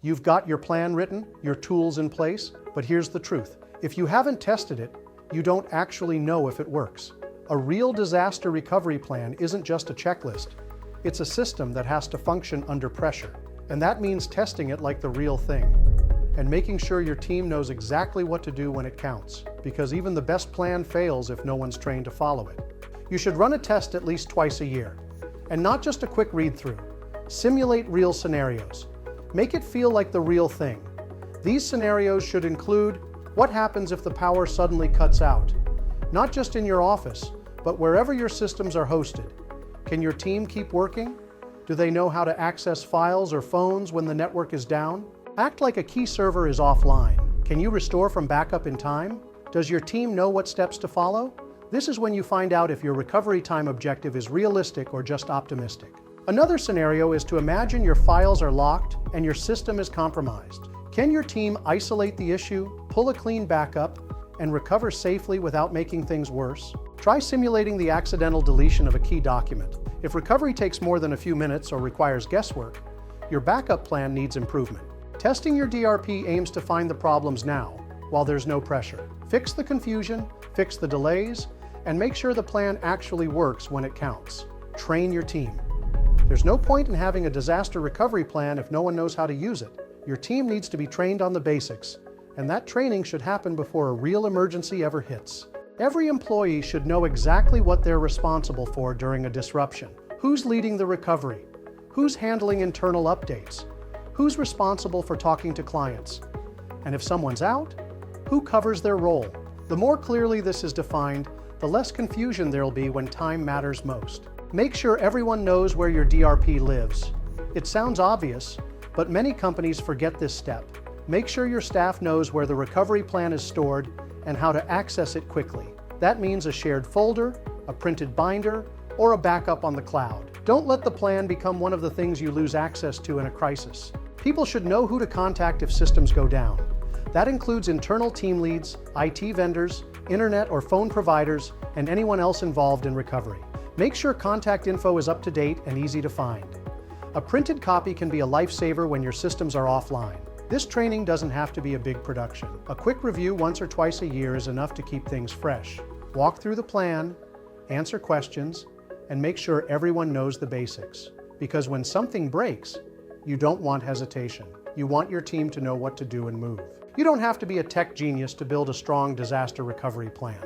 You've got your plan written, your tools in place, but here's the truth. If you haven't tested it, you don't actually know if it works. A real disaster recovery plan isn't just a checklist. It's a system that has to function under pressure. And that means testing it like the real thing. And making sure your team knows exactly what to do when it counts. Because even the best plan fails if no one's trained to follow it. You should run a test at least twice a year. And not just a quick read-through. Simulate real scenarios. Make it feel like the real thing. These scenarios should include what happens if the power suddenly cuts out. Not just in your office, but wherever your systems are hosted. Can your team keep working? Do they know how to access files or phones when the network is down? Act like a key server is offline. Can you restore from backup in time? Does your team know what steps to follow? This is when you find out if your recovery time objective is realistic or just optimistic. Another scenario is to imagine your files are locked and your system is compromised. Can your team isolate the issue, pull a clean backup, and recover safely without making things worse? Try simulating the accidental deletion of a key document. If recovery takes more than a few minutes or requires guesswork, your backup plan needs improvement. Testing your DRP aims to find the problems now, while there's no pressure. Fix the confusion, fix the delays, and make sure the plan actually works when it counts. Train your team. There's no point in having a disaster recovery plan if no one knows how to use it. Your team needs to be trained on the basics, and that training should happen before a real emergency ever hits. Every employee should know exactly what they're responsible for during a disruption. Who's leading the recovery? Who's handling internal updates? Who's responsible for talking to clients? And if someone's out, who covers their role? The more clearly this is defined, the less confusion there'll be when time matters most. Make sure everyone knows where your DRP lives. It sounds obvious, but many companies forget this step. Make sure your staff knows where the recovery plan is stored and how to access it quickly. That means a shared folder, a printed binder, or a backup on the cloud. Don't let the plan become one of the things you lose access to in a crisis. People should know who to contact if systems go down. That includes internal team leads, IT vendors, internet or phone providers, and anyone else involved in recovery. Make sure contact info is up to date and easy to find. A printed copy can be a lifesaver when your systems are offline. This training doesn't have to be a big production. A quick review once or twice a year is enough to keep things fresh. Walk through the plan, answer questions, and make sure everyone knows the basics. Because when something breaks, you don't want hesitation. You want your team to know what to do and move. You don't have to be a tech genius to build a strong disaster recovery plan.